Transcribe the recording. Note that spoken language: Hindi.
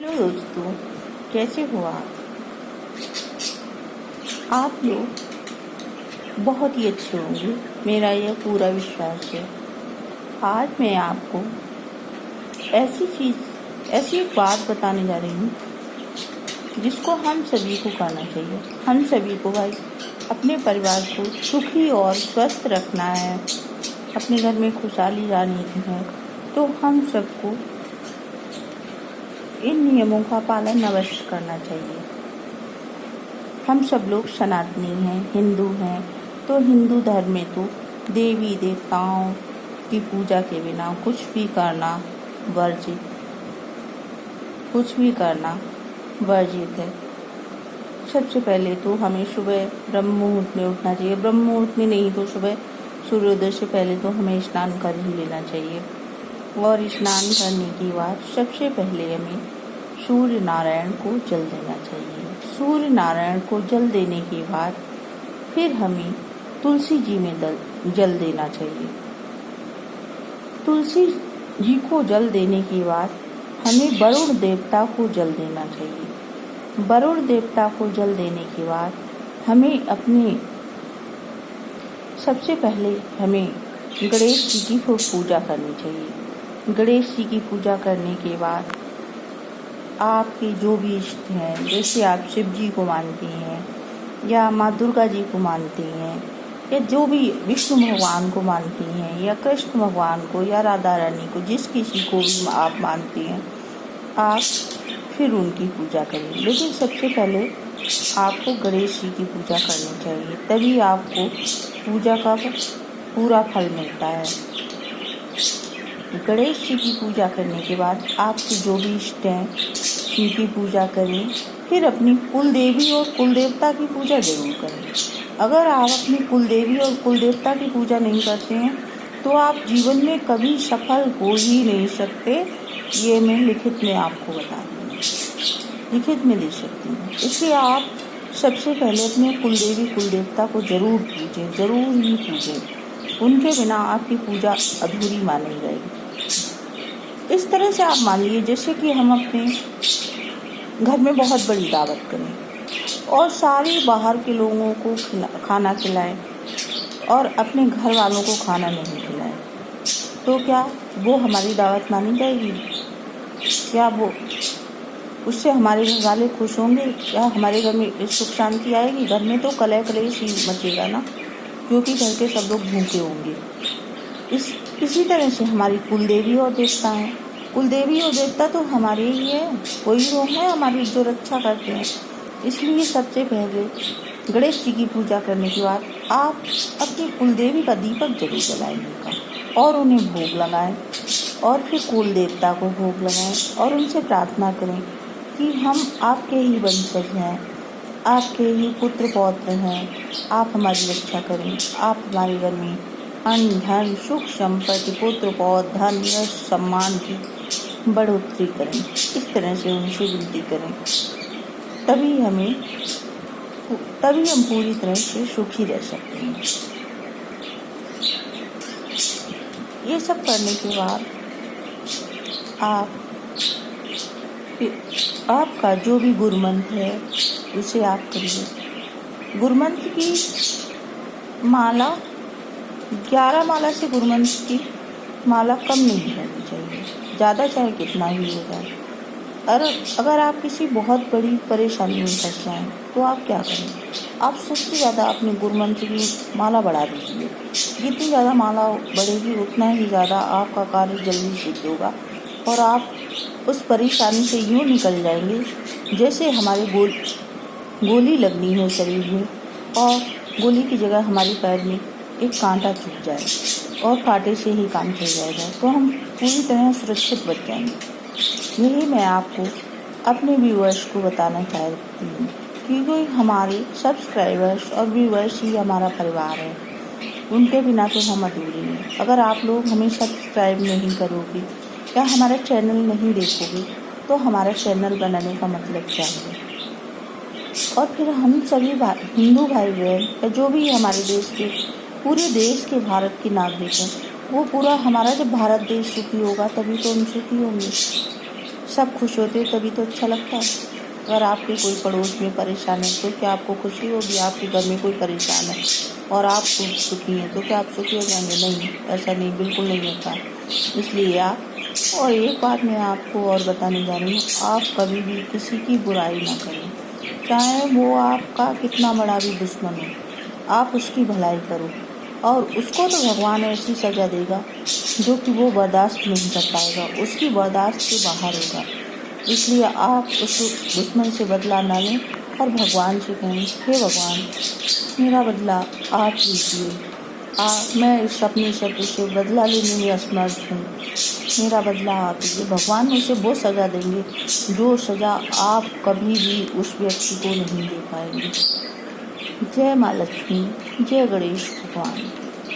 हेलो दोस्तों, कैसे हो आप लोग बहुत ही अच्छे होंगे, मेरा यह पूरा विश्वास है। आज मैं आपको ऐसी एक बात बताने जा रही हूँ जिसको हम सभी को करना चाहिए। हम सभी को भाई अपने परिवार को सुखी और स्वस्थ रखना है, अपने घर में खुशहाली लानी है, तो हम सबको इन नियमों का पालन अवश्य करना चाहिए। हम सब लोग सनातनी हैं, हिंदू हैं, तो हिंदू धर्म में तो देवी देवताओं की पूजा के बिना कुछ भी करना वर्जित है। सबसे पहले तो हमें सुबह ब्रह्म मुहूर्त में उठना चाहिए। ब्रह्म मुहूर्त में नहीं तो सुबह सूर्योदय से पहले तो हमें स्नान कर ही लेना चाहिए। और स्नान करने के बाद सबसे पहले हमें सूर्य नारायण को जल देना चाहिए। सूर्य नारायण को जल देने के बाद फिर हमें तुलसी जी में जल देना चाहिए। तुलसी जी को जल देने के बाद हमें वरुण देवता को जल देना चाहिए। वरुण देवता को जल देने के बाद सबसे पहले हमें गणेश जी की पूजा करनी चाहिए। गणेश जी की पूजा करने के बाद आपके जो भी इष्ट हैं, जैसे आप शिव जी को मानती हैं या माँ दुर्गा जी को मानती हैं या जो भी विष्णु भगवान को मानती हैं या कृष्ण भगवान को या राधा रानी को, जिस किसी को भी आप मानती हैं, आप फिर उनकी पूजा करें। लेकिन सबसे पहले आपको गणेश जी की पूजा करनी चाहिए, तभी आपको पूजा का पूरा फल मिलता है। गणेश जी की पूजा करने के बाद आपके जो भी इष्ट हैं उनकी पूजा करें। फिर अपनी कुल देवी और कुल देवता की पूजा जरूर करें। अगर आप अपनी कुल देवी और कुल देवता की पूजा नहीं करते हैं तो आप जीवन में कभी सफल हो ही नहीं सकते। ये मैं लिखित में आपको बता दूँगी, लिखित में दे सकती हूँ। इसलिए आप सबसे पहले अपने कुल देवी कुल देवता को जरूर पूजें, जरूर ही पूजें। उनके बिना आपकी पूजा अधूरी मानी जाएगी। इस तरह से आप मान लीजिए जैसे कि हम अपने घर में बहुत बड़ी दावत करें और सारे बाहर के लोगों को खाना खिलाएं और अपने घर वालों को खाना नहीं खिलाएं, तो क्या वो हमारी दावत मानी जाएगी? क्या वो उससे हमारे घर वाले खुश होंगे? क्या हमारे घर में सुख शांति आएगी? घर में तो कलह कलेश ही मचेगा ना, क्योंकि घर के सब लोग भूखे होंगे। इसी तरह से हमारी कुल देवी और देवता हैं। कुल देवी और देवता तो हमारे ही है, कोई लोग हैं हमारी जो रक्षा करते हैं। इसलिए सबसे पहले गणेश जी की पूजा करने के बाद आप अपनी कुल देवी का दीपक जरूर जलाएंगे और उन्हें भोग लगाएं, और फिर कुल देवता को भोग लगाएं और उनसे प्रार्थना करें कि हम आपके ही वंशज हैं, आपके ही पुत्र पौत्र हैं, आप हमारी रक्षा करें। आप हमारे घर में अन्न धन सुख संपत्ति पुत्र पौत्र धन यश सम्मान की बढ़ोतरी करें। इस तरह से उनसे विनती करें, तभी हम पूरी तरह से सुखी रह सकते हैं। ये सब करने के बाद आपका जो भी गुरुमंत्र है उसे आप करिए। गुरुमंत्र की माला 11 माला से गुरुमंत्र की माला कम नहीं करनी चाहिए, ज़्यादा चाहे कितना ही हो जाए। अगर आप किसी बहुत बड़ी परेशानी में फंस जाएं तो आप क्या करें? आप सबसे ज़्यादा अपने गुरुमंत्र की माला बढ़ा दीजिए। जितनी ज़्यादा माला बढ़ेगी उतना ही ज़्यादा आपका कार्य जल्दी सिद्ध होगा और आप उस परेशानी से यूँ निकल जाएंगे जैसे हमारे गोली लगनी हो शरीर में और गोली की जगह हमारे पैर में एक कांटा चुभ जाए और कांटे से ही काम चल जाएगा, तो हम पूरी तरह सुरक्षित बच जाएंगे। यही मैं आपको अपने व्यूअर्स को बताना चाहती हूँ, क्योंकि हमारे सब्सक्राइबर्स और व्यूअर्स ही हमारा परिवार है। उनके बिना तो हम अधूरे हैं। अगर आप लोग हमें सब्सक्राइब नहीं करोगे या हमारा चैनल नहीं देखोगे तो हमारा चैनल बनाने का मतलब क्या है? और फिर हम सभी हिंदू भाई बहन या जो भी हमारे देश के पूरे देश के भारत के नागरिक हैं, वो पूरा हमारा जब भारत देश सुखी होगा तभी तो हम सुखी होंगे। सब खुश होते तभी तो अच्छा लगता है। अगर आपके कोई पड़ोस में परेशान है तो क्या आपको खुशी होगी? आपके घर में कोई परेशान है और आप सुखी हैं तो क्या आप सुखी हो जाएंगे? नहीं, ऐसा नहीं, बिल्कुल नहीं होता। इसलिए आप, और एक बात मैं आपको और बताने जा रही हूँ, आप कभी भी किसी की बुराई ना करें, चाहे वो आपका कितना बड़ा भी दुश्मन हो। आप उसकी भलाई करो और उसको तो भगवान ऐसी सज़ा देगा जो कि वो बर्दाश्त नहीं कर पाएगा, उसकी बर्दाश्त के बाहर होगा। इसलिए आप उस दुश्मन से बदला ना लें और भगवान से कहें, हे भगवान, मेरा बदला आप लीजिए। मैं इस अपने शत्रु से बदला लेने में असमर्थ हूँ, मेरा बदला आप लीजिए। भगवान उसे वो सज़ा देंगे जो सज़ा आप कभी भी उस व्यक्ति को नहीं दे पाएंगे। जय माँ लक्ष्मी, जय गणेश भगवान।